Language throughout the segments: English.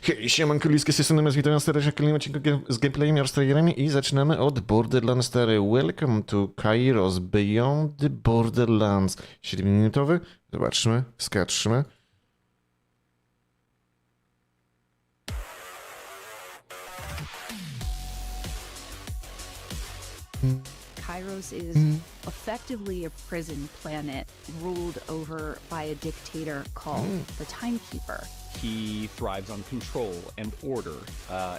Hej, siemanko, Liskie, z tej strony witam was serdecznie w kolejnym odcinku z gameplayem oraz trailerami i zaczynamy od Borderlands 4. Welcome to Kairos Beyond the Borderlands. 7-minutowy, zobaczmy, wskaczmy. Kairos is effectively a prison planet ruled over by a dictator called the Timekeeper. He thrives on control and order,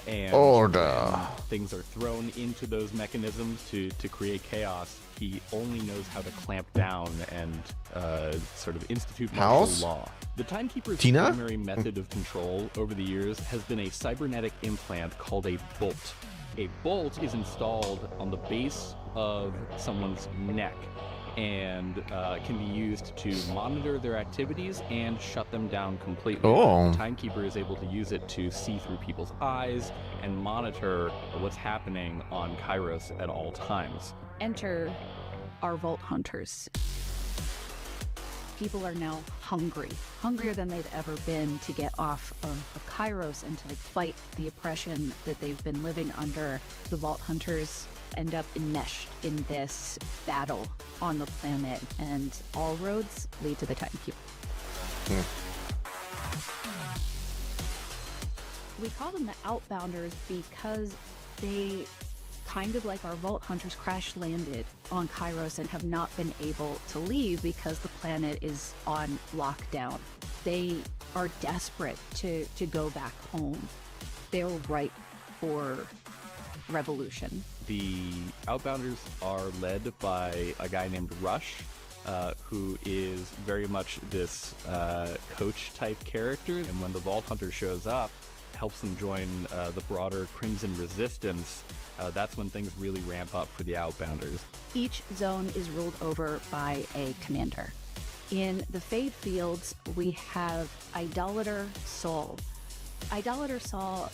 and Order. things are thrown into those mechanisms to create chaos. He only knows how to clamp down and sort of institute martial law. The Timekeeper's primary method of control over the years has been a cybernetic implant called a bolt. A bolt is installed on the base of someone's neck and can be used to monitor their activities and shut them down completely. The Timekeeper is able to use it to see through people's eyes and monitor what's happening on Kairos at all times. Enter our Vault Hunters. People are now hungrier than they've ever been to get off of Kairos and to fight the oppression that they've been living under. The Vault Hunters end up enmeshed in this battle on the planet, and all roads lead to the Timekeeper. We call them the Outbounders because they, kind of like our Vault Hunters, crash landed on Kairos and have not been able to leave because the planet is on lockdown. They are desperate to go back home. They're ripe for revolution. The Outbounders are led by a guy named Rush, who is very much this coach-type character, and when the Vault Hunter shows up, helps them join the broader Crimson Resistance, that's when things really ramp up for the Outbounders. Each zone is ruled over by a commander. In the Fade Fields, we have Idolater Saul. Idolater Saul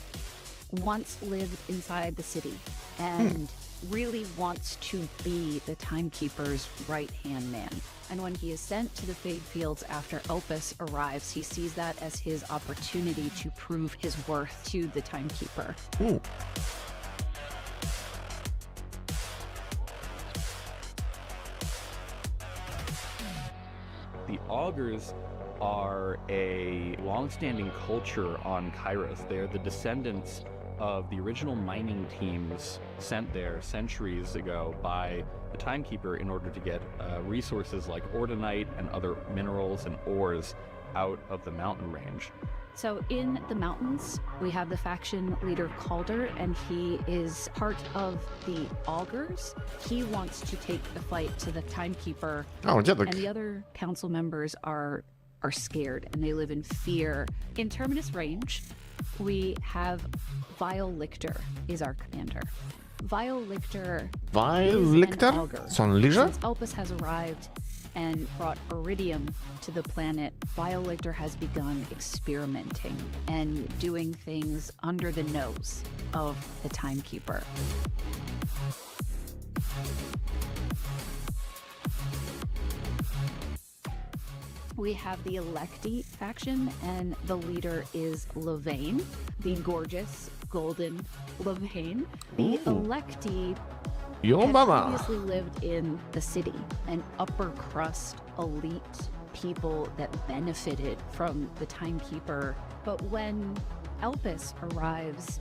once lived inside the city and really wants to be the Timekeeper's right-hand man. And when he is sent to the Fade Fields after Opus arrives, he sees that as his opportunity to prove his worth to the Timekeeper. The Augurs are a long-standing culture on Kairos. They're the descendants of the original mining teams sent there centuries ago by the Timekeeper in order to get resources like ordinite and other minerals and ores out of the mountain range. So in the mountains, we have the faction leader Calder, and he is part of the Augurs. He wants to take the fight to the Timekeeper, and the other council members are scared and they live in fear. In Terminus Range, we have Vile Lictor is our commander. Vile Lictor Since Opus has arrived and brought iridium to the planet, Vile Lictor has begun experimenting and doing things under the nose of the Timekeeper. We have the Electi faction, and the leader is Levane, the gorgeous golden Levane. The Electi had previously lived in the city, an upper crust elite people that benefited from the Timekeeper. But when Elpis arrives,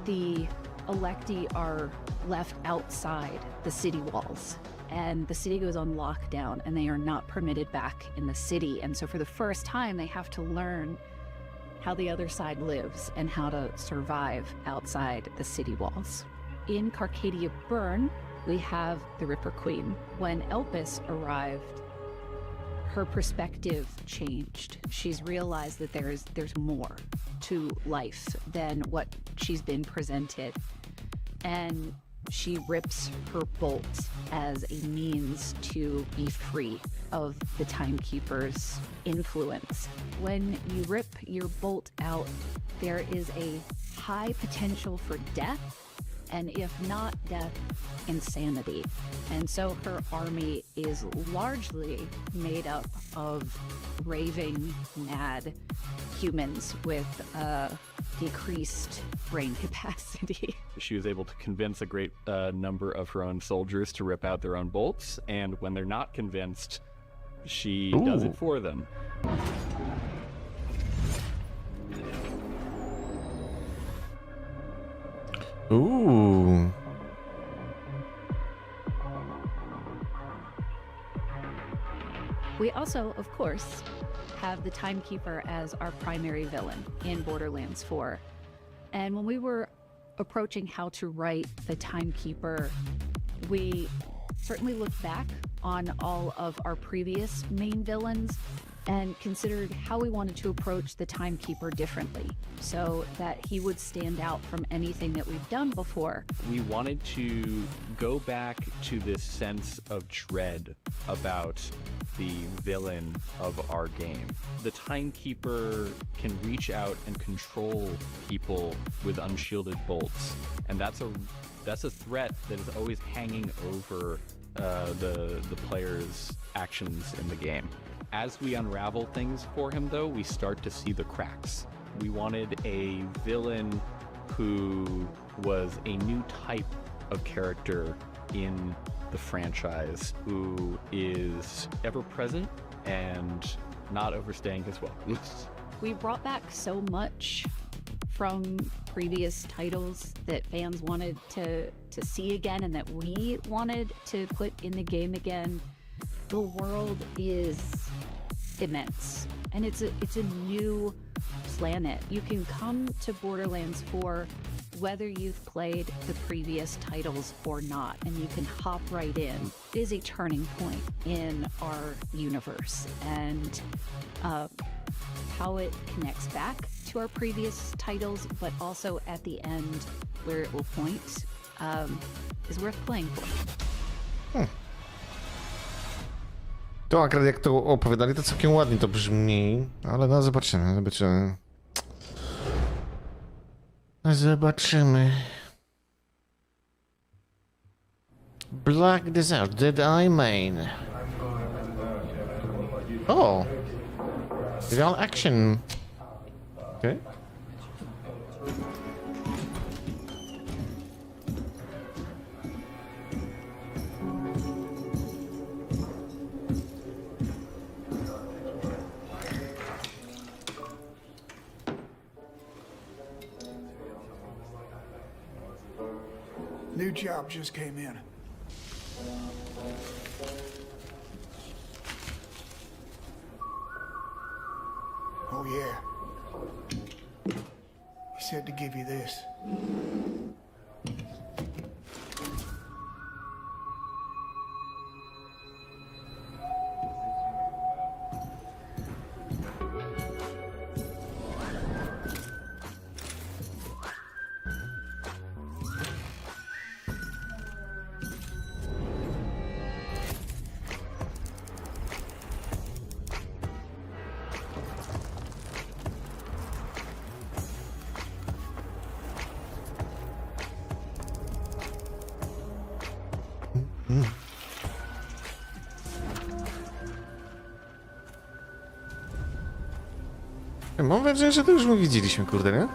the Electi are left outside the city walls. And the city goes on lockdown, and they are not permitted back in the city. And so for the first time, they have to learn how the other side lives and how to survive outside the city walls. In Carcadia Burn, we have the Ripper Queen. When Elpis arrived, her perspective changed. She's realized that there's more to life than what she's been presented. And she rips her bolt as a means to be free of the Timekeeper's influence. When you rip your bolt out, there is a high potential for death, and if not death, insanity. And so her army is largely made up of raving, mad humans with decreased brain capacity. She was able to convince a great number of her own soldiers to rip out their own bolts, and when they're not convinced, she does it for them. Ooh. We also, of course, have the Timekeeper as our primary villain in Borderlands 4. And when we were approaching how to write the Timekeeper, we certainly looked back on all of our previous main villains and considered how we wanted to approach the Timekeeper differently so that he would stand out from anything that we've done before. We wanted to go back to this sense of dread about the villain of our game. The Timekeeper can reach out and control people with unshielded bolts, and that's a threat that is always hanging over the player's actions in the game. As we unravel things for him, though, we start to see the cracks. We wanted a villain who was a new type of character in the franchise, who is ever present and not overstaying his welcome. We brought back so much from previous titles that fans wanted to see again and that we wanted to put in the game again. The world is immense, and it's a new planet. You can come to Borderlands 4 whether you've played the previous titles or not, and you can hop right in. It is a turning point in our universe, and how it connects back to our previous titles, but also at the end where it will point, is worth playing for. To akurat jak to opowiadali, to całkiem ładnie to brzmi, ale no zobaczymy. Black Desert, Dead Eye Main. Oh! Real action. Okay. New job just came in. Oh yeah. He said to give you this. Mam wrażenie, że to już my widzieliśmy, kurde, nie?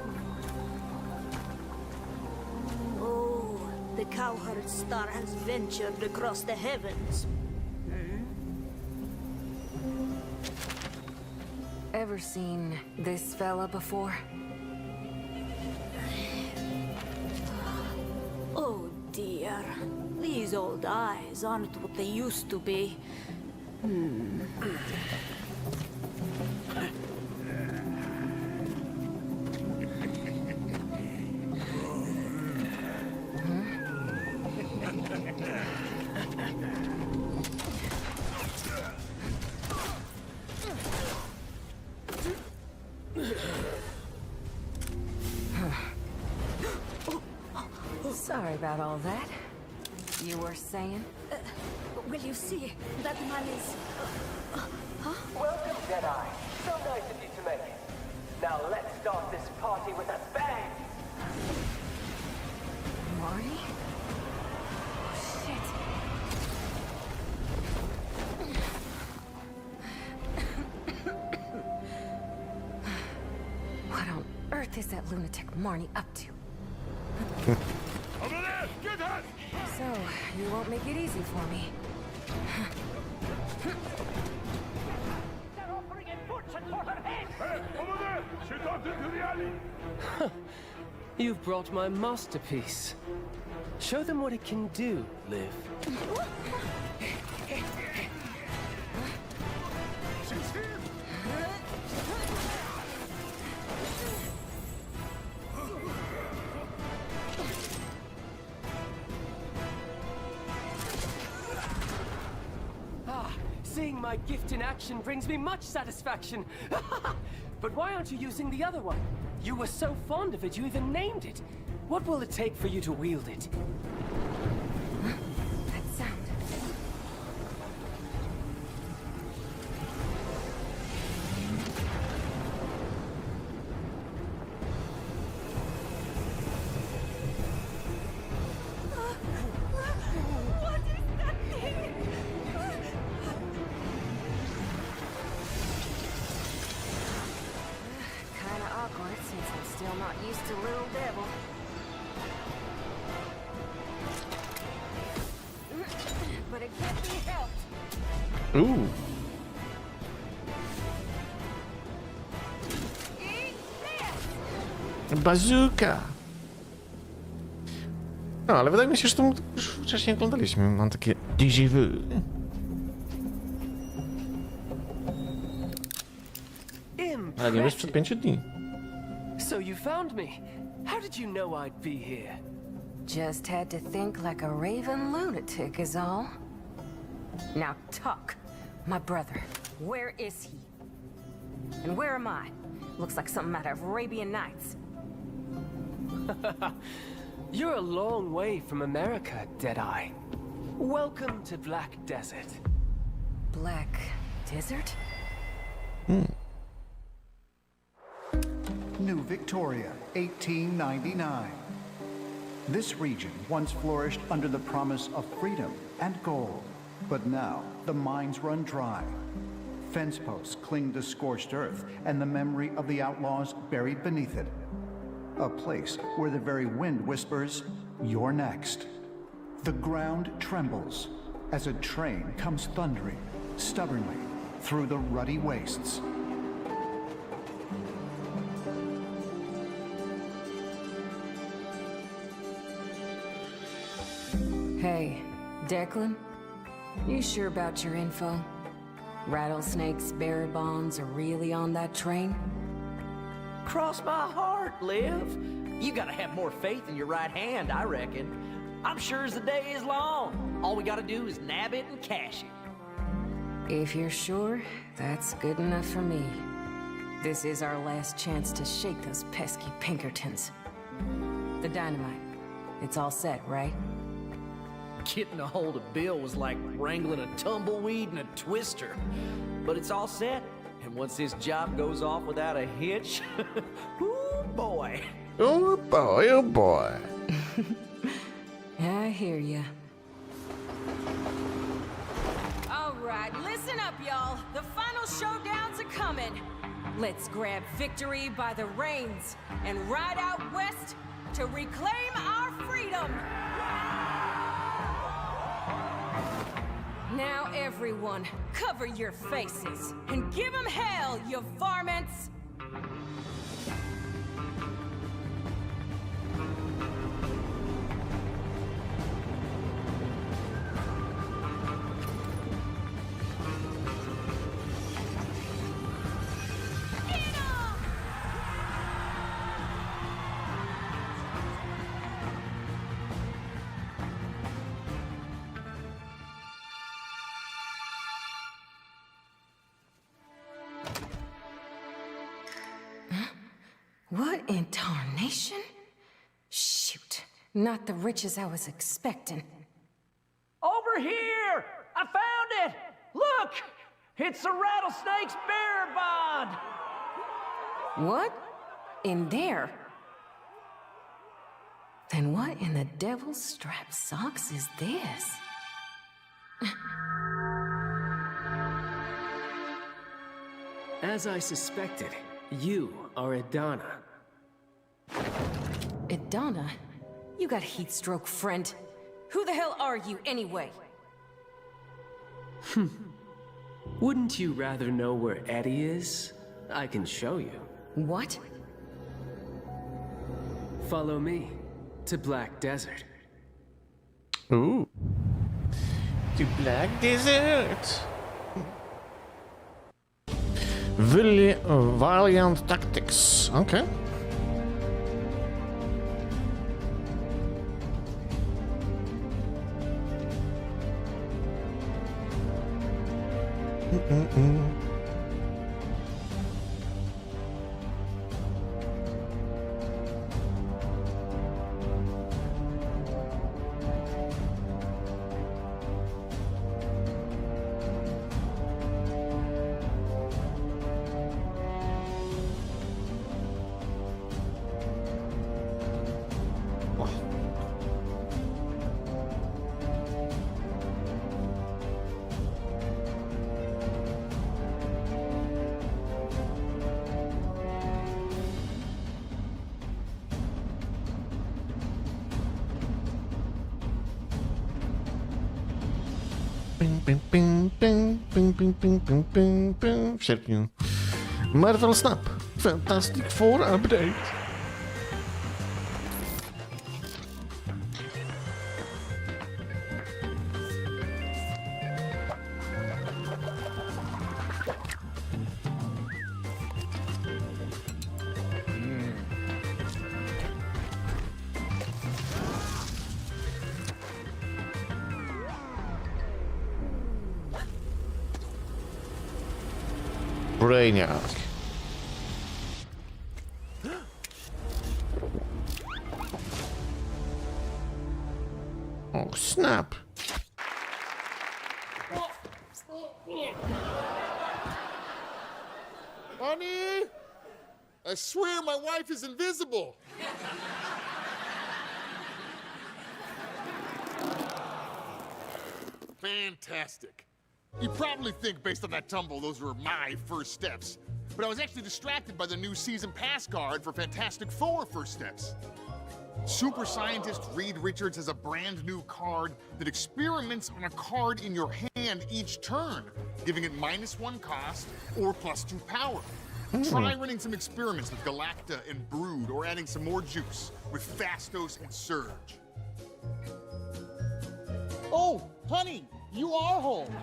Oh, the cowherd star has ventured across the heavens. Ever seen this fella before? Oh dear, these old eyes aren't what they used to be. Sorry about all that. You were saying? Will you see? That man is... Welcome, Jedi. So nice of you to make it. Now let's start this party with a bang! Marty? Oh, shit. What on earth is that lunatic Marnie up to? Over there! Get her! So, you won't make it easy for me. They're offering a fortune for her head! Hey, over there! She dropped into the alley! You've brought my masterpiece. Show them what it can do, Liv. She's here! Seeing my gift in action brings me much satisfaction. But why aren't you using the other one? You were so fond of it, you even named it. What will it take for you to wield it? That sound. What is that thing? Kinda awkward since I'm still not used to Little Devil. But it can't be helped. Ooh. Eat this! Bazooka! No, ale wydaje mi się, że to już wcześniej oglądaliśmy. Mam takie déjà vu. Ale nie wiesz przed 5 dni. So you found me. How did you know I'd be here? Just had to think like a raven lunatic is all. Now talk. My brother, where is he? And where am I? Looks like something out of Arabian Nights. You're a long way from America, Deadeye. Welcome to Black Desert. Black Desert? New Victoria, 1899. This region once flourished under the promise of freedom and gold, but now the mines run dry. Fence posts cling to scorched earth and the memory of the outlaws buried beneath it. A place where the very wind whispers, "You're next." The ground trembles as a train comes thundering, stubbornly, through the ruddy wastes. Hey, Declan? You sure about your info? Rattlesnakes, bear bonds are really on that train? Cross my heart, Liv. You gotta have more faith in your right hand, I reckon. I'm sure as the day is long. All we gotta do is nab it and cash it. If you're sure, that's good enough for me. This is our last chance to shake those pesky Pinkertons. The dynamite. It's all set, right? Getting a hold of Bill was like wrangling a tumbleweed and a twister. But it's all set, and once this job goes off without a hitch, ooh boy. Oh boy, oh boy. I hear ya. All right, listen up, y'all. The final showdowns are coming. Let's grab victory by the reins and ride out west to reclaim our freedom. Now, everyone, cover your faces and give them hell, you varmints! What in tarnation? Shoot, not the riches I was expecting. Over here! I found it! Look! It's a rattlesnake's bear bond! What? In there? Then what in the devil's strap socks is this? As I suspected, you are Adana. Idana, you got heat stroke, friend. Who the hell are you, anyway? Wouldn't you rather know where Eddie is? I can show you. What? Follow me to Black Desert. Ooh. To Black Desert. Valiant Tactics. Okay. W sierpniu. Marvel Snap. Fantastic Four Update. Brainiac. Oh, snap. Honey, I swear my wife is invisible. Fantastic. You probably think, based on that tumble, those were my first steps. But I was actually distracted by the new season pass card for Fantastic Four First Steps. Super scientist Reed Richards has a brand new card that experiments on a card in your hand each turn, giving it -1 cost or +2 power. Try running some experiments with Galacta and Brood, or adding some more juice with Fastos and Surge. Oh, honey, you are home.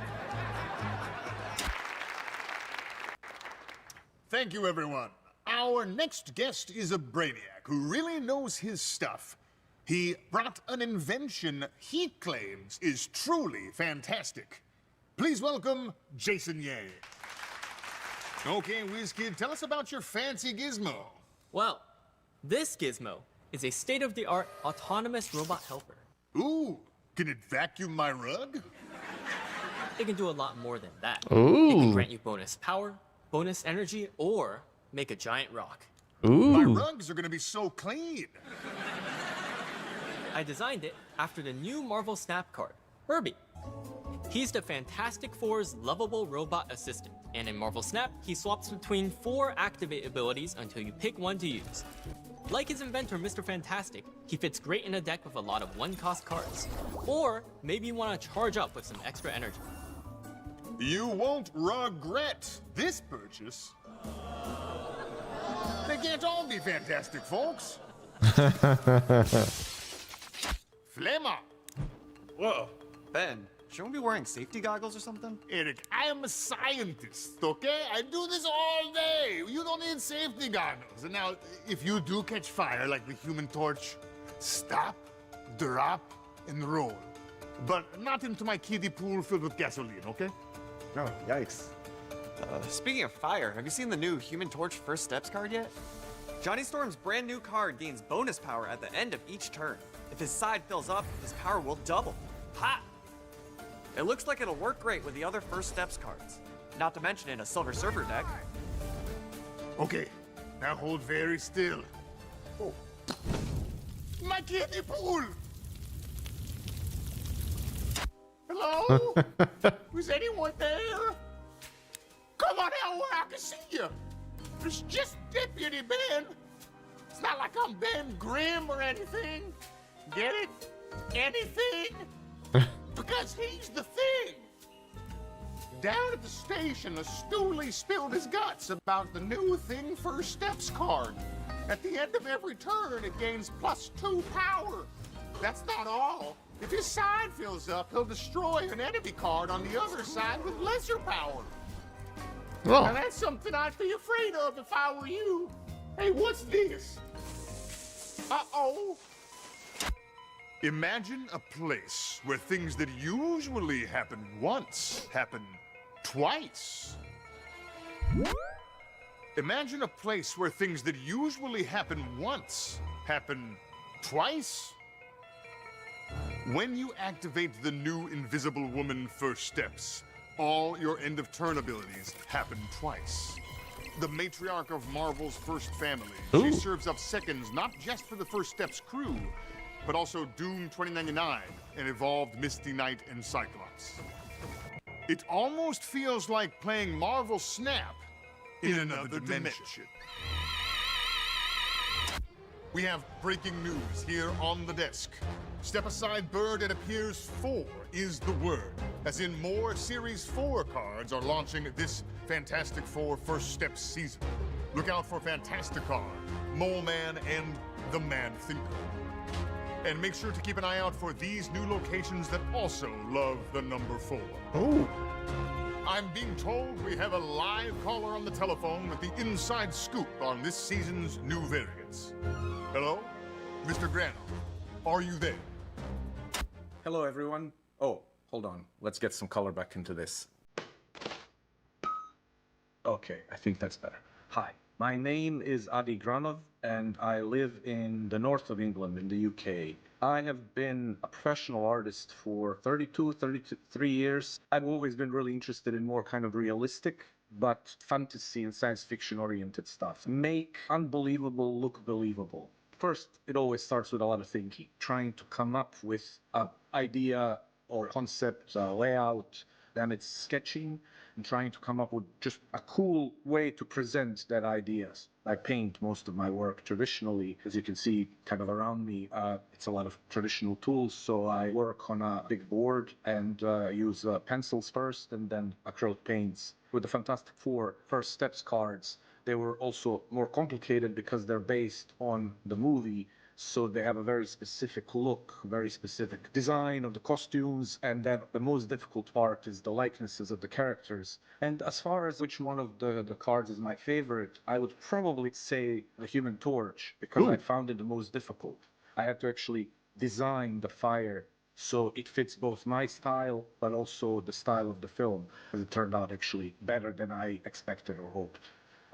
Thank you, everyone. Our next guest is a brainiac who really knows his stuff. He brought an invention he claims is truly fantastic. Please welcome Jason Ye. Okay, WizKid, tell us about your fancy gizmo. Well, this gizmo is a state-of-the-art autonomous robot helper. Ooh, can it vacuum my rug? It can do a lot more than that. Ooh. It can grant you bonus power, bonus energy, or make a giant rock. Ooh. My rugs are gonna be so clean. I designed it after the new Marvel Snap card, Herbie. He's the Fantastic Four's lovable robot assistant, and in Marvel Snap, he swaps between 4 activate abilities until you pick one to use. Like his inventor, Mr. Fantastic, he fits great in a deck with a lot of 1-cost cards. Or maybe you want to charge up with some extra energy. You won't regret this purchase. They can't all be fantastic, folks. Flemma. Whoa, Ben, shouldn't we be wearing safety goggles or something? Eric, I am a scientist, okay? I do this all day. You don't need safety goggles. And now, if you do catch fire like the Human Torch, stop, drop, and roll. But not into my kiddie pool filled with gasoline, okay? Oh, yikes. Speaking of fire, have you seen the new Human Torch First Steps card yet? Johnny Storm's brand new card gains bonus power at the end of each turn. If his side fills up, his power will double. Ha! It looks like it'll work great with the other First Steps cards. Not to mention in a Silver Surfer deck. Okay, now hold very still. Oh. My kiddie pool! Hello? Is anyone there? Come on out where I can see you. It's just Deputy Ben. It's not like I'm Ben Grimm or anything. Get it? Anything? Because he's the thing. Down at the station, a stoolie spilled his guts about the new Thing First Steps card. At the end of every turn, it gains +2 power. That's not all. If his side fills up, he'll destroy an enemy card on the other side with lesser power. Oh. Now that's something I'd be afraid of if I were you. Hey, what's this? Uh-oh. Imagine a place where things that usually happen once happen twice. Imagine a place where things that usually happen once happen twice. When you activate the new Invisible Woman First Steps, all your end-of-turn abilities happen twice. The matriarch of Marvel's first family, she serves up seconds not just for the First Steps crew, but also Doom 2099 and evolved Misty Knight and Cyclops. It almost feels like playing Marvel Snap in another dimension. We have breaking news here on the desk. Step aside, bird, it appears 4 is the word. As in more Series 4 cards are launching this Fantastic Four First Steps season. Look out for Fantasticar, Mole Man, and the Mad Thinker. And make sure to keep an eye out for these new locations that also love the number 4. Oh. I'm being told we have a live caller on the telephone with the inside scoop on this season's new variants. Hello? Mr. Grano, are you there? Hello, everyone. Oh, hold on. Let's get some color back into this. Okay, I think that's better. Hi, my name is Adi Granov, and I live in the north of England in the UK. I have been a professional artist for 33 years. I've always been really interested in more kind of realistic, but fantasy and science fiction oriented stuff. Make unbelievable look believable. First, it always starts with a lot of thinking, trying to come up with an idea or concept, layout, then it's sketching and trying to come up with just a cool way to present that ideas. I paint most of my work traditionally. As you can see kind of around me, it's a lot of traditional tools. So I work on a big board and use pencils first and then acrylic paints. With the Fantastic Four First Steps cards, they were also more complicated because they're based on the movie. So they have a very specific look, very specific design of the costumes, and then the most difficult part is the likenesses of the characters. And as far as which one of the cards is my favorite, I would probably say the Human Torch, because I found it the most difficult. I had to actually design the fire so it fits both my style, but also the style of the film. And it turned out actually better than I expected or hoped.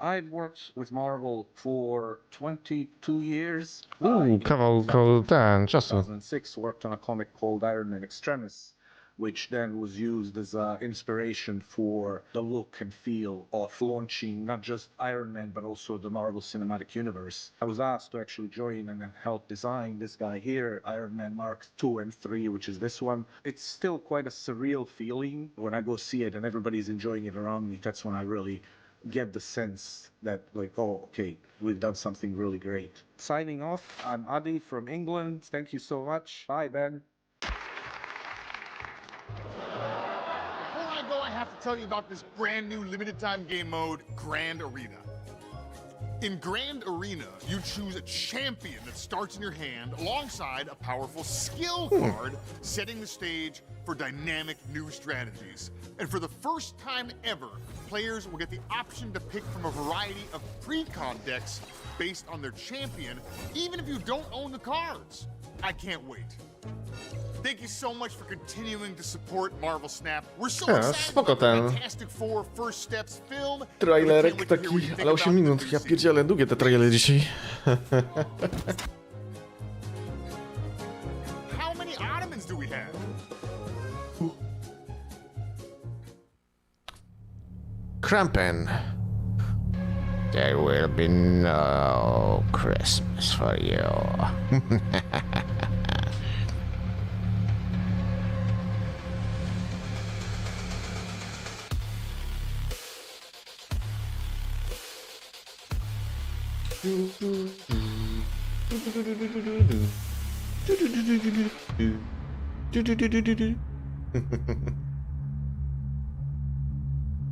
I've worked with Marvel for 22 years. Kawał czasu. 2006, worked on a comic called Iron Man Extremis, which then was used as inspiration for the look and feel of launching not just Iron Man, but also the Marvel Cinematic Universe. I was asked to actually join and help design this guy here, Iron Man Mark II and III, which is this one. It's still quite a surreal feeling when I go see it and everybody's enjoying it around me. That's when I really get the sense that, like, oh, okay, we've done something really great. Signing off, I'm Adi from England. Thank you so much. Bye, Ben. Before I go, I have to tell you about this brand new limited time game mode, Grand Arena. In Grand Arena, you choose a champion that starts in your hand alongside a powerful skill card, setting the stage for dynamic new strategies. And for the first time ever, players will get the option to pick from a variety of pre-con decks based on their champion, even if you don't own the cards. I can't wait. Thank you so much for continuing to support Marvel Snap. We're so excited about the Fantastic Four First Steps film. Trailerek taki, ale 8 minut. Ja pierdzielę, długie te trailery dzisiaj. How many Ottomans do we have? Krampen. There will be no Christmas for you.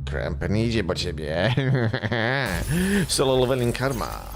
Krępen idzie po ciebie. Solo leveling karma.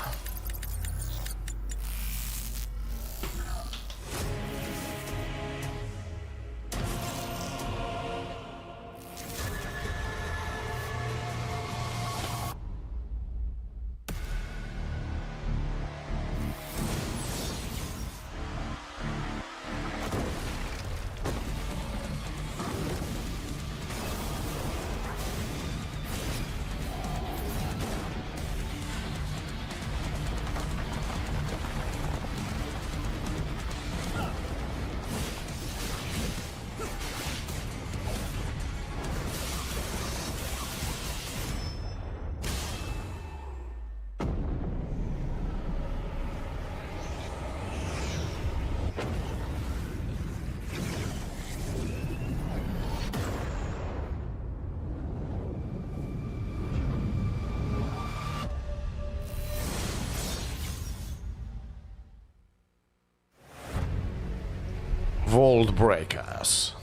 Vault Breakers.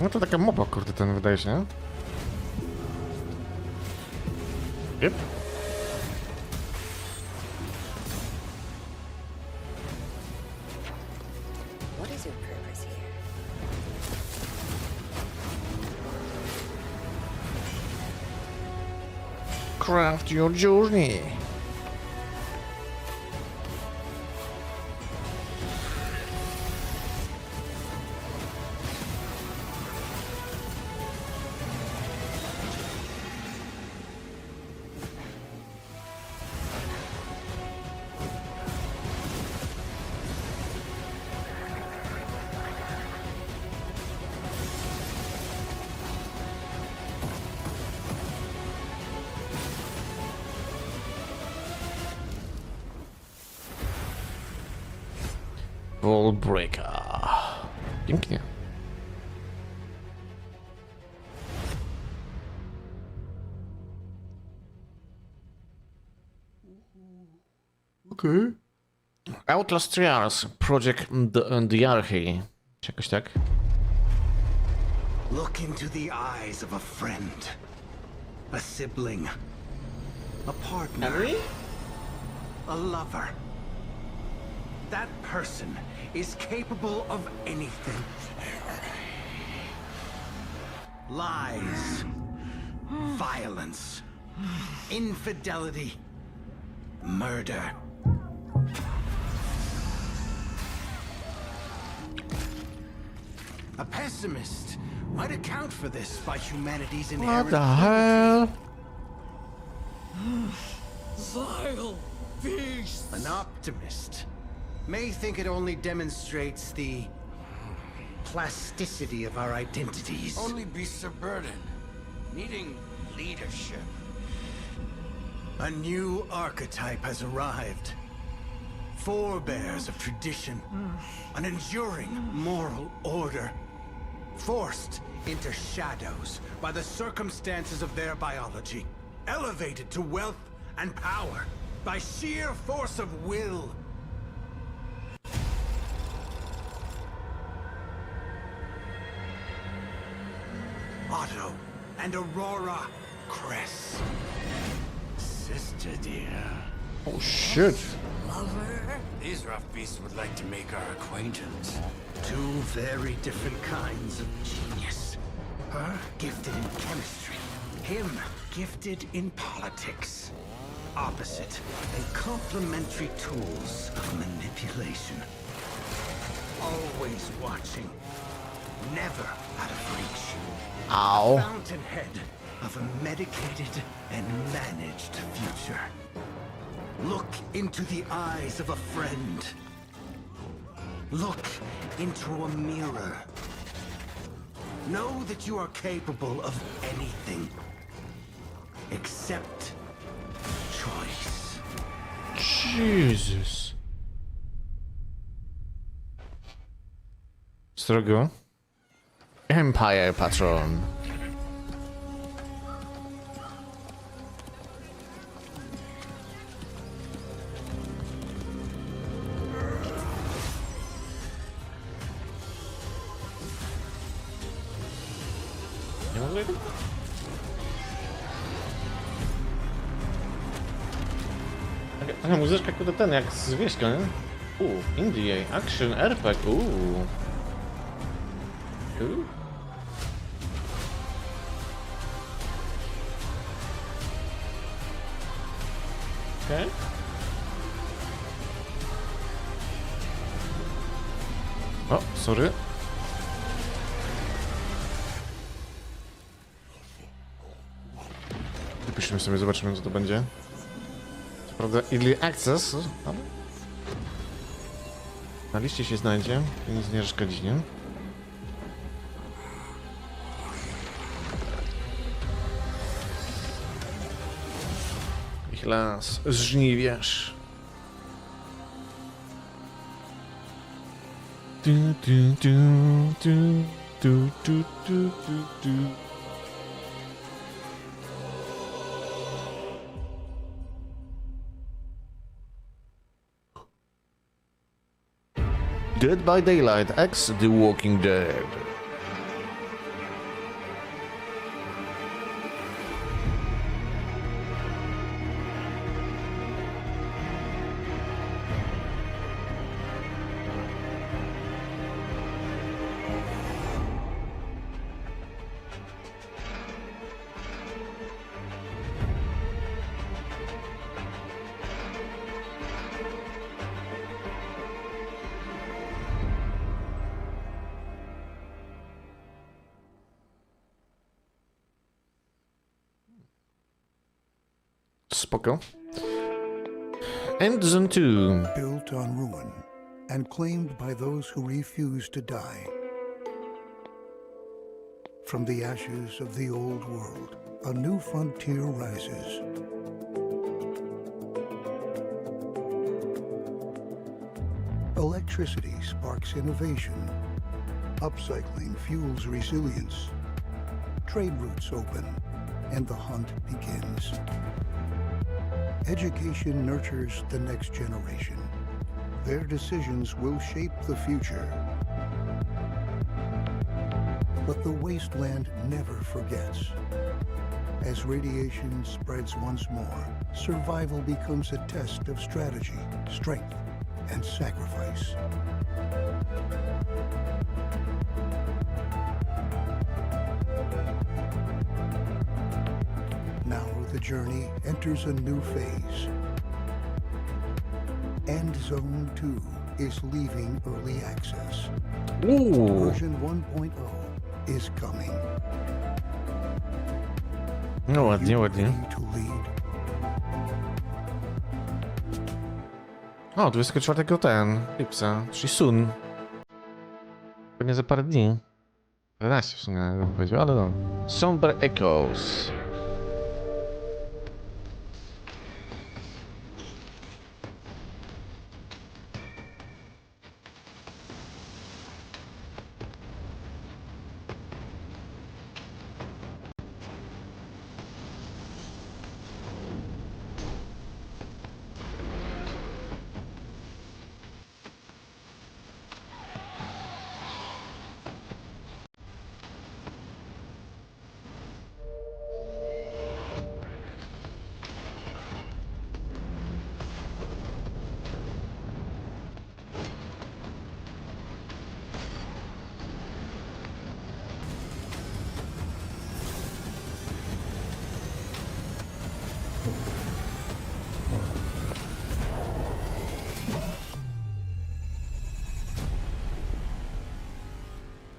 No to taka mopa, kurde, ten wydaje się, nie? Yep. Craft your journey. Wall breaker. Pięknie. Okay. Outlast Trials, Project Diarchy. Jakoś tak. Look into the eyes of a friend, a sibling, a partner, a lover. That person is capable of anything. Lies, violence, infidelity, murder. A pessimist might account for this by humanity's inherent... What the hell? Vile beasts! An optimist may think it only demonstrates the plasticity of our identities. Only beasts are burdened, needing leadership. A new archetype has arrived. Forebears of tradition, an enduring moral order, forced into shadows by the circumstances of their biology, elevated to wealth and power by sheer force of will. Otto and Aurora Cress. Sister dear. Oh shit. Lover. These rough beasts would like to make our acquaintance. Two very different kinds of genius. Her gifted in chemistry. Him gifted in politics. Opposite and complementary tools of manipulation. Always watching. Never out of reach. Ow. Fountainhead of a medicated and managed future. Look into the eyes of a friend. Look into a mirror. Know that you are capable of anything. Accept choice. Jesus. Strogo. Empire Patron. Nie mogę? Taka muzyczka kurde ten, jak z wieśka, nie? Indie, action, RPG, Okej. O, sorry. Wypiszmy sobie, zobaczymy co to będzie. Co prawda early access, ale na liście się znajdzie, to nic nie szkodzi, nie? Ich las żniwiarz. Dead by Daylight X The Walking Dead. Spoko. And Zone 2. Built on ruin and claimed by those who refuse to die. From the ashes of the old world, a new frontier rises. Electricity sparks innovation. Upcycling fuels resilience. Trade routes open, and the hunt begins. Education nurtures the next generation. Their decisions will shape the future. But the wasteland never forgets. As radiation spreads once more, survival becomes a test of strategy, strength, and sacrifice. Now the journey enters a new phase. End Zone 2 is leaving early access. Version 1.0 is coming. No ładnie, ładnie. O, 24 lipca, czyli soon. Pewnie za parę dni. 11 w sumie, bym powiedział, ale no. Somber Echoes.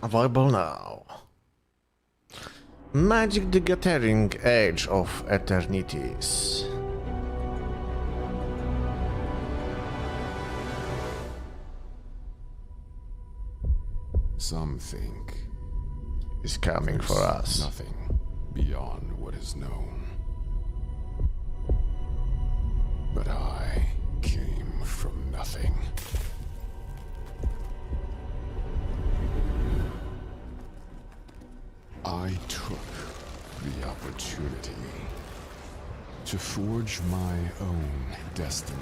Available now. Magic the Gathering Age of Eternities. Some think is coming for us. Nothing beyond what is known. nothing. I took the opportunity to forge my own destiny.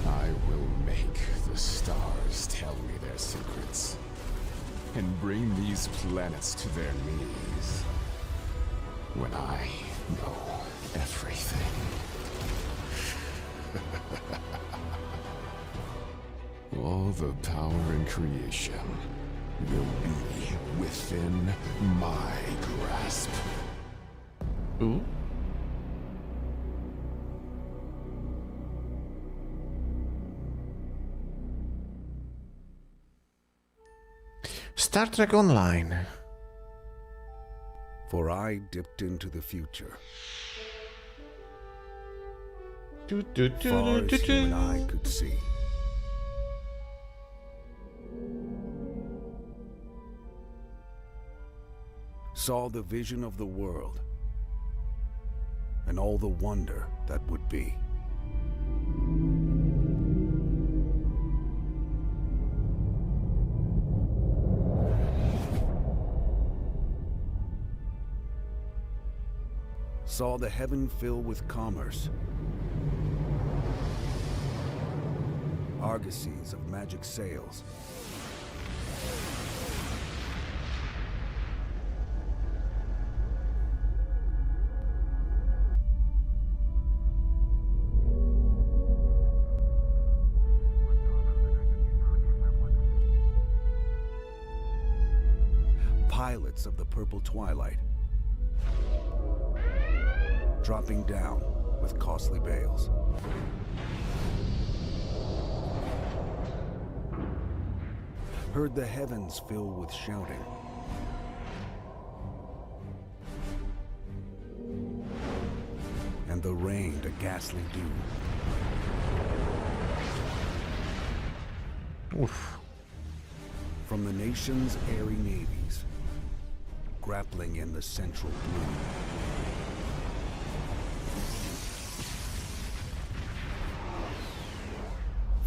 I will make the stars tell me their secrets and bring these planets to their knees when I know everything. All the power in creation will be within my grasp. Ooh. Star Trek Online. For I dipped into the future. Far as human eye could see. Saw the vision of the world and all the wonder that would be. Saw the heaven fill with commerce, argosies of magic sails, pilots of the purple twilight, dropping down with costly bales. Heard the heavens fill with shouting. And the rain a ghastly dew. Oof. From the nation's airy navies, grappling in the central blue.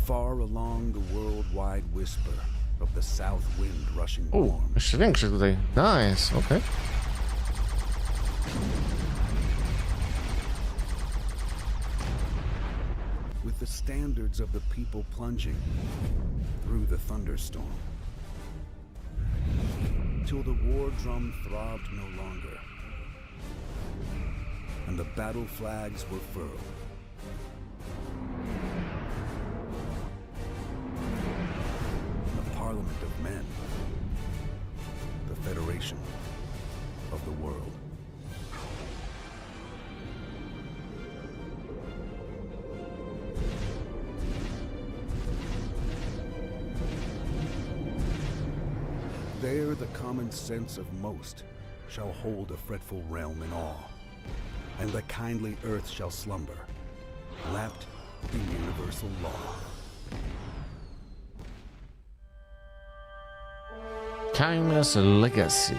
Far along the worldwide whisper of the south wind rushing warm. Jeszcze większy tutaj. Nice, okay. With the standards of the people plunging through the thunderstorm. Till the war drum throbbed no longer. And the battle flags were furled. Parliament of men, the Federation of the world. There the common sense of most shall hold a fretful realm in awe, and the kindly earth shall slumber, lapped in universal law. Timeless Legacy.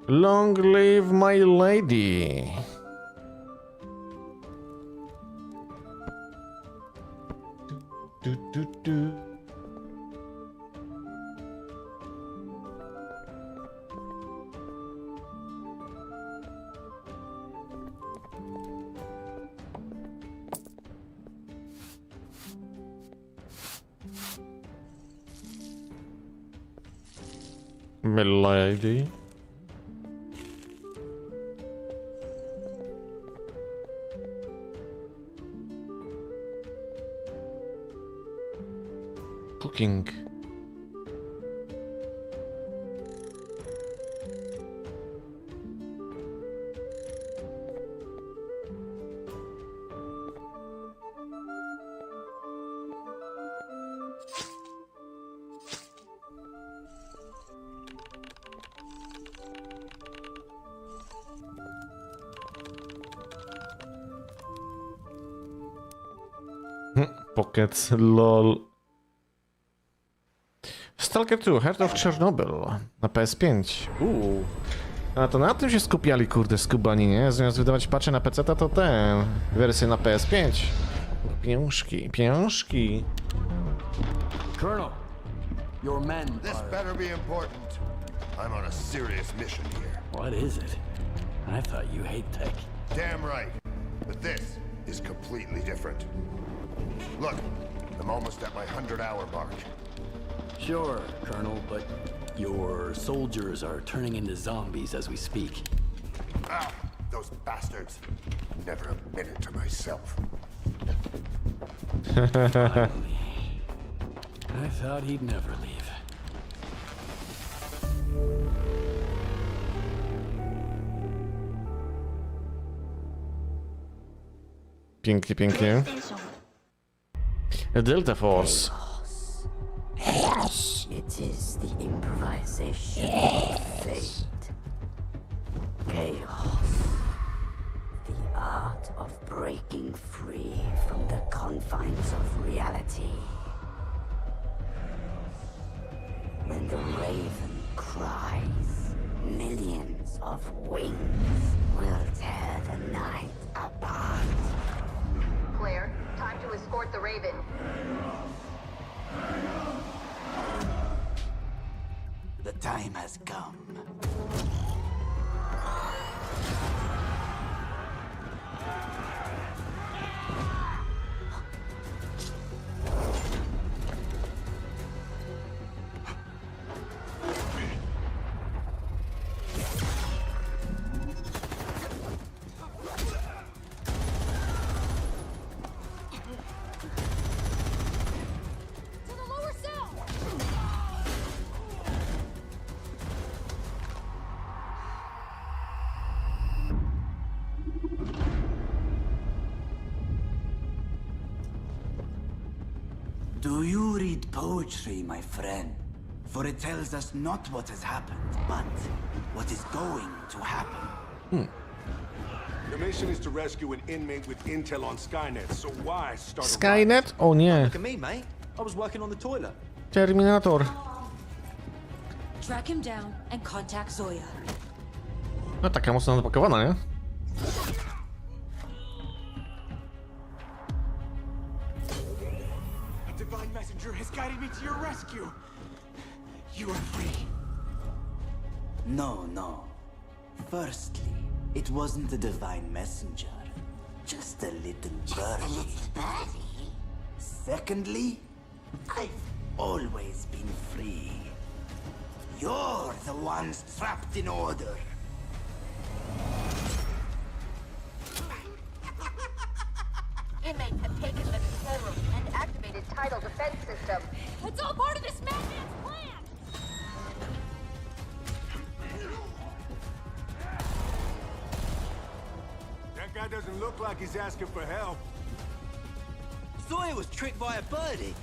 Long live my lady. Do. My lady. Cooking. Pocket, lol. Stalker 2, Heart of Chernobyl na PS5. A to na tym się skupiali, kurde, skubani, nie? Zamiast wydawać patche na PC, to ten, wersję na PS5. Pieniążki, pieniążki. Colonel, your men This are... better be important. I'm on a serious mission here. What is it? I thought you hate tech. Damn right. But this is completely different. Look, I'm almost at my 100-hour mark. Sure, Colonel, but your soldiers are turning into zombies as we speak. Ah, those bastards. Never a minute to myself. Finally. I thought he'd never leave. Pięknie, pięknie. Delta Force. Yes, it is the improvisation of fate. Chaos. The art of breaking free from the confines of reality. When the raven cries, millions of wings will tear the night apart. Claire, time to escort the raven. The time has come. Do you read poetry, my friend? For it tells us not what has happened, but what is going to happen. The mission is to rescue an inmate with intel on Skynet, so why start a Skynet? O nie. Look at me, mate. I was working on the toilet. Terminator. Track him down and contact Zoya. No taka mocno zapakowana, nie? A divine messenger has guided me to your rescue. You are free. No, no. Firstly, it wasn't a divine messenger. Just a little birdie. Secondly, I've always been free. You're the ones trapped in order. Inmates have taken the control room and activated tidal defense system. It's all part of this madman's plan! That guy doesn't look like he's asking for help. Zoya was tricked by a birdie.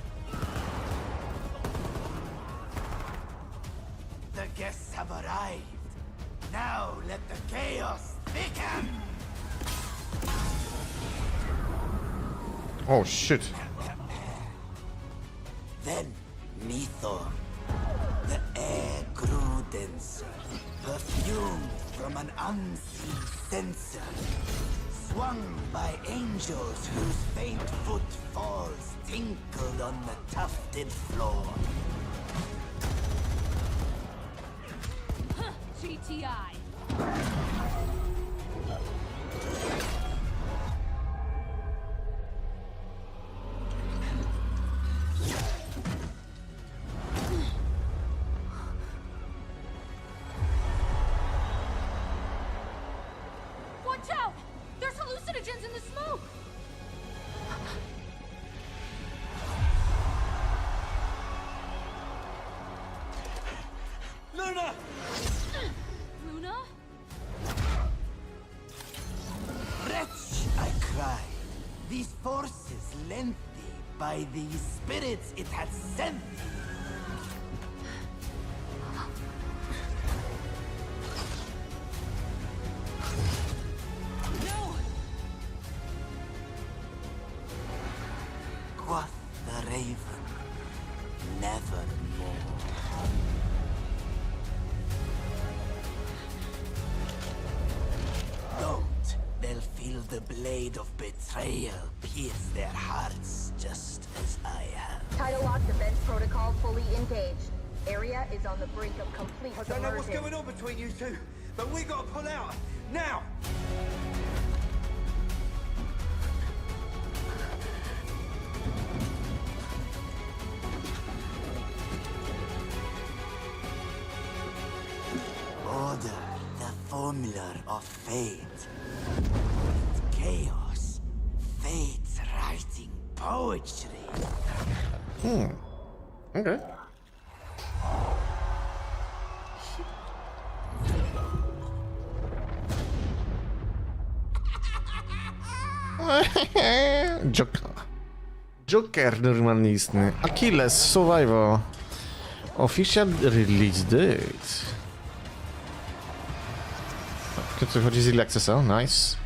The guests have arrived. Now let the chaos begin. Oh shit. Then, Mythor. The air grew denser, perfumed from an unseen sensor, swung by angels whose faint footfalls tinkled on the tufted floor. GTI. Watch out! There's hallucinogens in the smoke! Luna! Luna? Wretch, I cried. These forces lent thee by the spirits it had sent thee. No! Quath blade of betrayal pierce their hearts just as I have. Tidal lock defense protocol fully engaged. Area is on the brink of complete I don't know what's submersion. going on between you two, but we gotta pull out now. Order, the formula of fate. Chaos, fate's writing poetry. Okay. Joker normalnie istny. Achilles Survival. Official release date. Co chodzi z Early Accessa? Nice.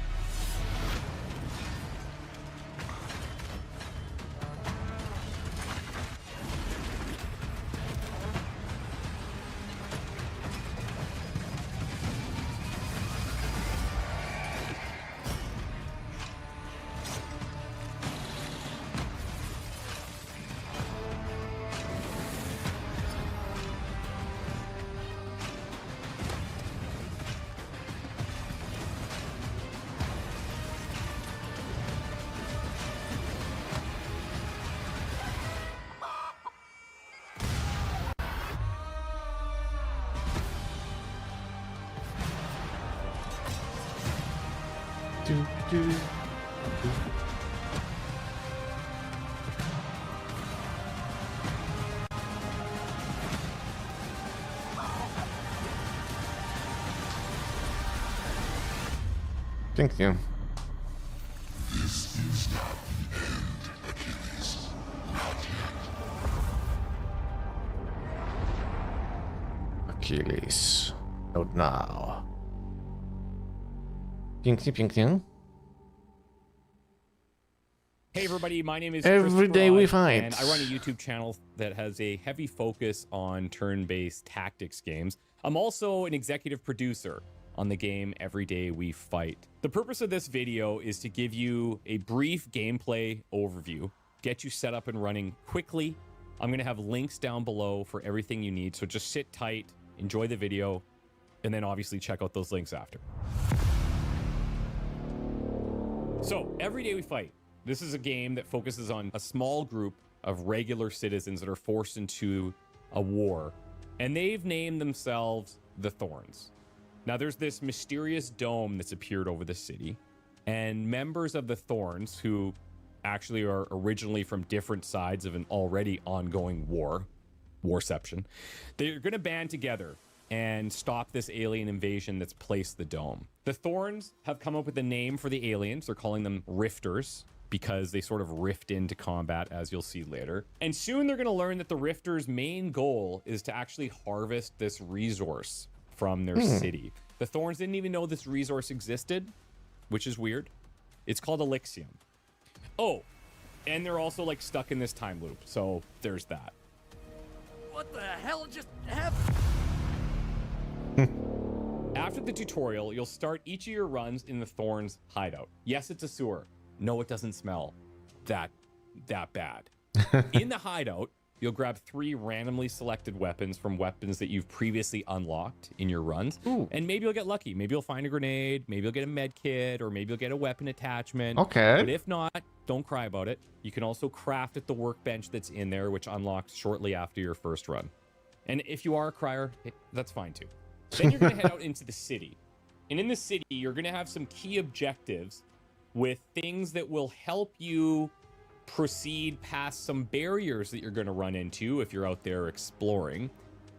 Pięknie. Achilles. Not now. Pięknie, pięknie. Hey everybody, my name is Every day we fight. and I run a YouTube channel that has a heavy focus on turn-based tactics games. I'm also an executive producer on the game Every Day We Fight. The purpose of this video is to give you a brief gameplay overview, get you set up and running quickly. I'm going to have links down below for everything you need, so just sit tight, enjoy the video, and then obviously check out those links after. So, Every Day We Fight. This is a game that focuses on a small group of regular citizens that are forced into a war, and they've named themselves the Thorns. Now, there's this mysterious dome that's appeared over the city, and members of the Thorns, who actually are originally from different sides of an already ongoing warception, they're going to band together and stop this alien invasion that's placed the dome. The Thorns have come up with a name for the aliens. They're calling them Rifters, because they sort of rift into combat, as you'll see later. And soon they're going to learn that the Rifters' main goal is to actually harvest this resource from their city. The Thorns didn't even know this resource existed, which is weird. It's called Elixium. Oh, and they're also like stuck in this time loop, so there's that. What the hell just happened? After the tutorial, you'll start each of your runs in the Thorns' hideout. Yes, it's a sewer. No, it doesn't smell that bad. In the hideout, you'll grab 3 randomly selected weapons from weapons that you've previously unlocked in your runs. Ooh. And maybe you'll get lucky. Maybe you'll find a grenade, maybe you'll get a med kit, or maybe you'll get a weapon attachment. Okay. But if not, don't cry about it. You can also craft at the workbench that's in there, which unlocks shortly after your first run. And if you are a crier, that's fine too. Then you're going to head out into the city. And in the city, you're going to have some key objectives with things that will help you proceed past some barriers that you're going to run into if you're out there exploring.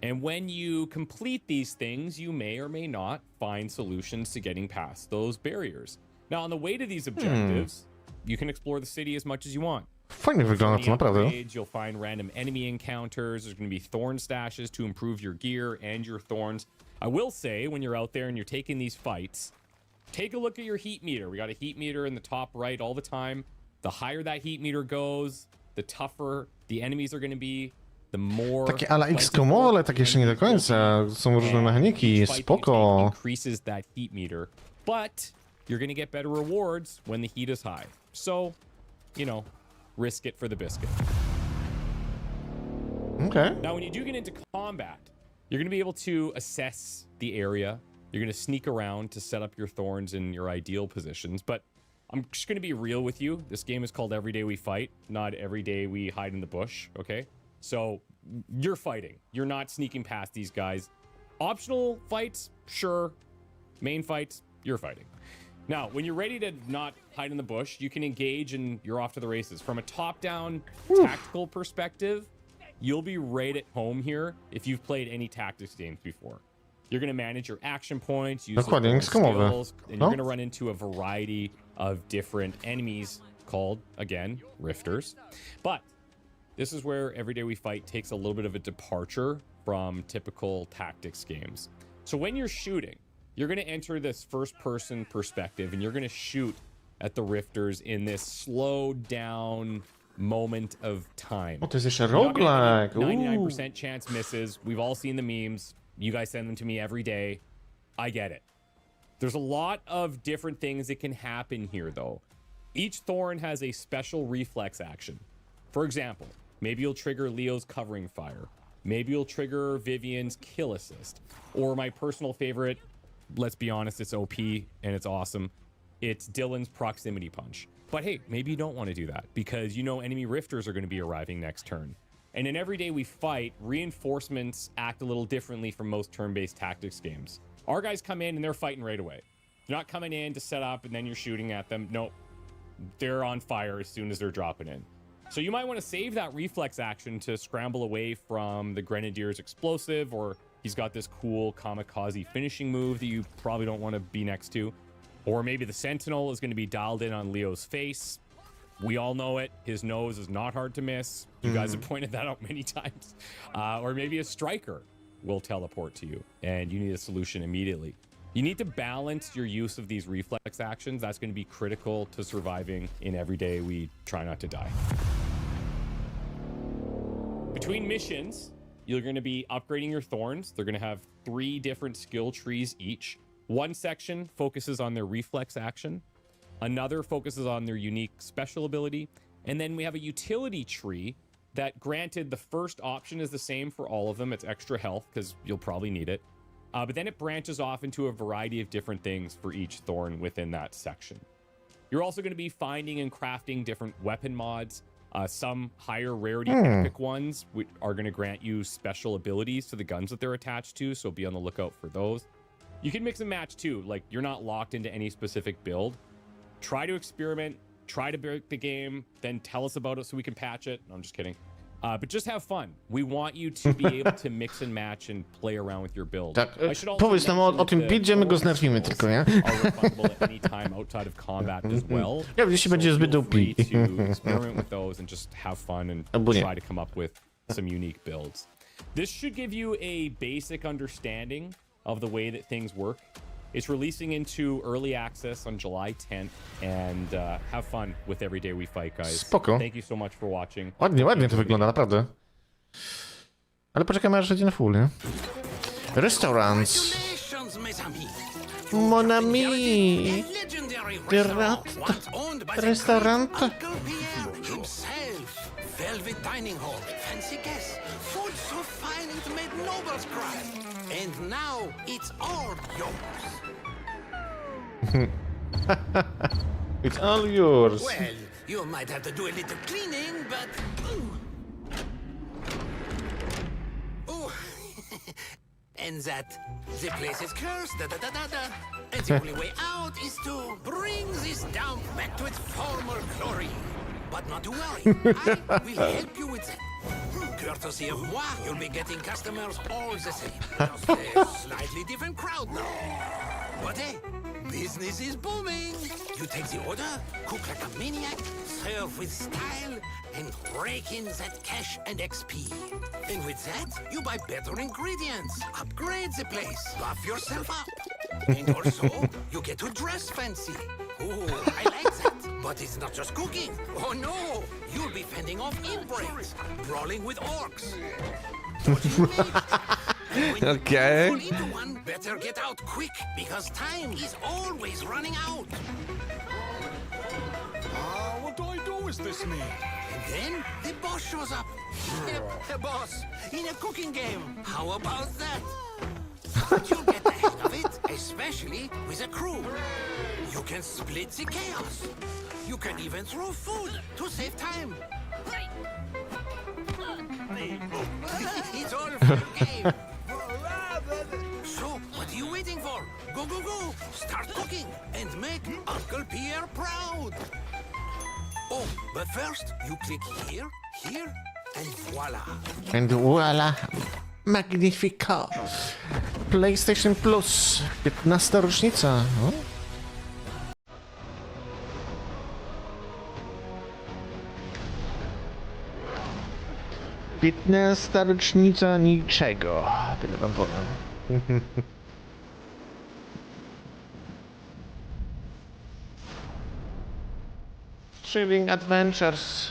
And when you complete these things, you may or may not find solutions to getting past those barriers. Now, on the way to these objectives, you can explore the city as much as you want. Fajnie wygląda to naprawdę. You'll find random enemy encounters. There's going to be thorn stashes to improve your gear and your thorns. I will say, when you're out there and you're taking these fights, take a look at your heat meter. We got a heat meter in the top right all the time. The higher that heat meter goes, the tougher the enemies are going to be, the more... Takie ala X-komowe, ale takie jeszcze nie do końca. Są różne mechaniki, spoko. Increases that heat meter, but you're going to get better rewards when the heat is high. So, you know, risk it for the biscuit. Okay. Now, when you do get into combat, you're going to be able to assess the area. You're going to sneak around to set up your thorns in your ideal positions. But I'm just going to be real with you. This game is called Every Day We Fight, not Every Day We Hide in the Bush, okay? So you're fighting. You're not sneaking past these guys. Optional fights, sure. Main fights, you're fighting. Now, when you're ready to not hide in the bush, you can engage and you're off to the races. From a top-down tactical perspective, you'll be right at home here if you've played any tactics games before. You're going to manage your action points, use Dokładnie, nic komowe. skills, and you're going to run into a variety of different enemies called, again, rifters. But this is where Every Day We Fight takes a little bit of a departure from typical tactics games. So when you're shooting, you're going to enter this first-person perspective, and you're going to shoot at the rifters in this slowed down moment of time. O, to jest jeszcze roguelike. 99% chance misses. We've all seen the memes. You guys send them to me every day. I get it. There's a lot of different things that can happen here, though. Each thorn has a special reflex action. For example, maybe you'll trigger Leo's covering fire. Maybe you'll trigger Vivian's kill assist. Or my personal favorite, let's be honest, it's OP and it's awesome. It's Dylan's proximity punch. But hey, maybe you don't want to do that because you know enemy rifters are going to be arriving next turn. And in Every Day We Fight, reinforcements act a little differently from most turn-based tactics games. Our guys come in and they're fighting right away. They're not coming in to set up and then you're shooting at them. Nope. They're on fire as soon as they're dropping in. So you might want to save that reflex action to scramble away from the Grenadier's explosive, or he's got this cool kamikaze finishing move that you probably don't want to be next to. Or maybe the Sentinel is going to be dialed in on Leo's face. We all know it. His nose is not hard to miss. You guys have pointed that out many times. Or maybe a Striker will teleport to you and you need a solution immediately. You need to balance your use of these reflex actions. That's going to be critical to surviving in Every Day We Try Not to Die. Between missions, you're going to be upgrading your thorns. They're going to have 3 different skill trees each. One section focuses on their reflex action. Another focuses on their unique special ability. And then we have a utility tree that, granted, the first option is the same for all of them. It's extra health because you'll probably need it. But then it branches off into a variety of different things for each thorn within that section. You're also going to be finding and crafting different weapon mods. Some higher rarity epic ones are going to grant you special abilities to the guns that they're attached to, so be on the lookout for those. You can mix and match too, like you're not locked into any specific build. Try to experiment, try to break the game, then tell us about it so we can patch it. No, I'm just kidding. But just have fun. We want you to be able to mix and match and play around with your build. Tak, powiedz nam o tym buildzie, my go znerfimy tylko, nie? Are refundable at any time outside of combat as well. Ja, jeśli będzie zbyt OP. To experiment with those and just have fun and try to come up with some unique builds. This should give you a basic understanding of the way that things work. It's releasing into early access on July 10th, and have fun with Every Day We Fight, guys. Spoko. Thank you so much for watching. Ładnie to wygląda, naprawdę. Ale poczekajmy, aż będzie na full, nie? Restaurants. Mon ami. Restaurant. Velvet dining hall, fancy guests, food so fine it made nobles cry. And now it's all yours. It's all yours. Well, you might have to do a little cleaning, but... Oh, and that the place is cursed, da-da-da-da-da. And the only way out is to bring this dump back to its former glory. But not to worry, I will help you with that. Courtesy of moi, you'll be getting customers all the same. Just a slightly different crowd now. But hey, business is booming. You take the order, cook like a maniac, serve with style, and rake in that cash and XP. And with that, you buy better ingredients, upgrade the place, buff yourself up. And also, you get to dress fancy. Oh, I like that. But it's not just cooking. Oh no! You'll be fending off inbreaks, brawling with orcs. What do you need? Okej. Fall into one, better get out quick, because time is always running out. What do I do with this meal? And then the boss shows up. Yep, a boss in a cooking game. How about that? But you'll get the hang of it, especially with a crew. You can split the chaos. You can even throw food to save time. It's all for the game. So, what are you waiting for? Go, go, go! Start cooking and make Uncle Pierre proud. Oh, but first you click here, here, and voila. And voila. Magnifico. PlayStation Plus. 15. rocznica. O? Piętnasta rocznica niczego. Tyle wam powiem. Thrilling Adventures.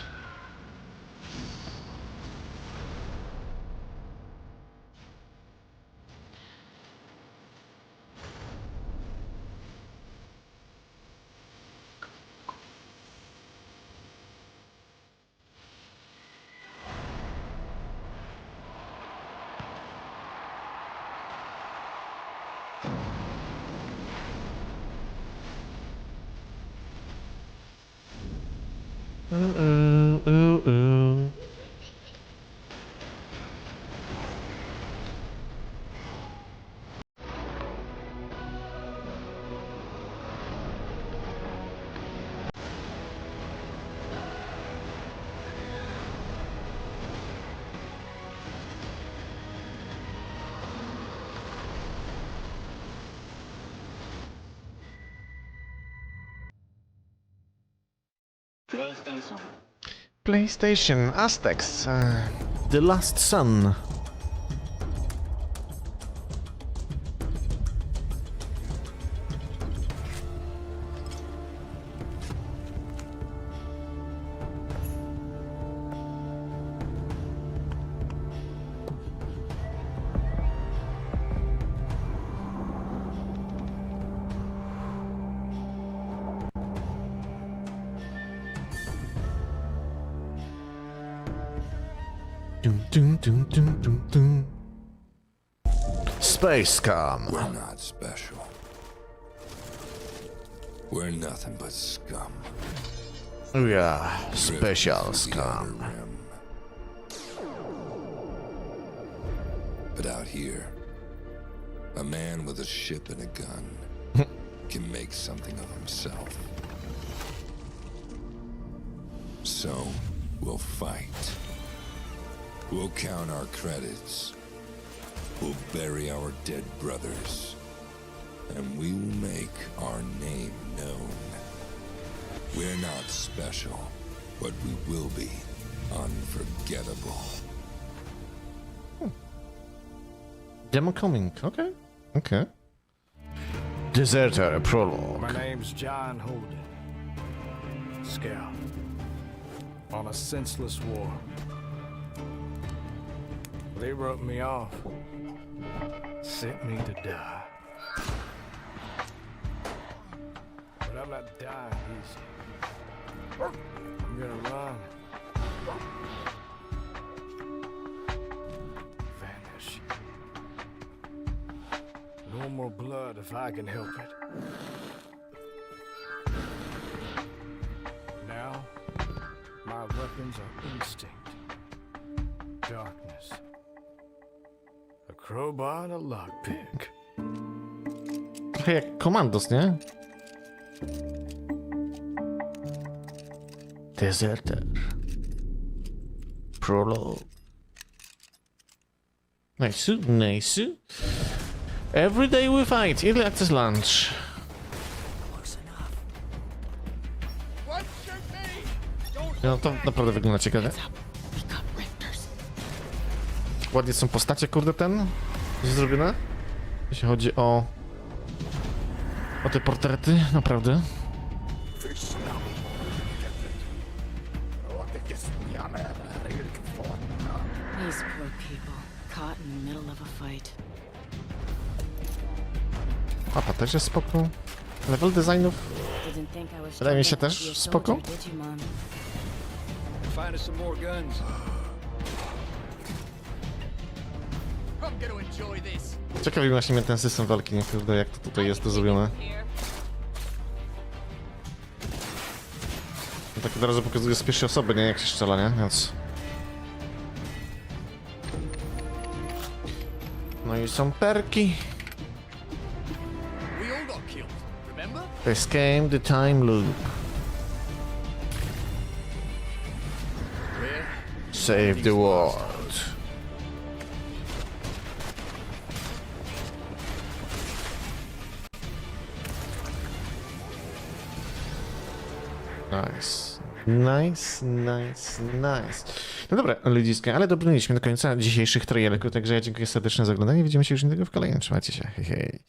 PlayStation Aztecs. The Last Sun. Space Scum. We're not special. We're nothing but scum. We are special scum. But out here, a man with a ship and a gun can make something of himself. So, we'll fight. We'll count our credits. We'll bury our dead brothers. And we will make our name known. We're not special, but we will be unforgettable. Demo coming. Okay. Okay. Deserter Prologue. My name's John Holden. Scout. On a senseless war. They wrote me off. Sent me to die. But I'm not dying easy. I'm gonna run. Vanish. No more blood if I can help it. Now, my weapons are instinct. Darkness. A crowbar and a lockpick. Trochę jak Komandos, nie? Deserter. Prologue. Nice, nice. Every day we fight. Early access launch. No to naprawdę wygląda ciekawie. Ładnie są postacie, kurde, jest zrobione. Jeśli chodzi o te portrety, naprawdę. These poor people, caught in the middle of a fight. Mapa też jest spoko. Level designów Didn't think I was wydaje mi się strong enough to też be a spoko. soldier, did you, Mom? Find us some more guns. I'm gonna enjoy this. Ciekawi właśnie mnie ten system walki, nie kurde, jak to tutaj jest to zrobione. No tak od razu pokazuje z pierwszej osoby, nie jak się strzela, nie? Więc... No i są perki. We all got killed, remember? Escape the time loop. Save the world. Nice. Nice, nice, nice. No dobra, ludziska, ale dobrnęliśmy do końca dzisiejszych trailerków, także ja dziękuję serdecznie za oglądanie. Widzimy się już niedługo w kolejnym. Trzymajcie się. Hej, hej.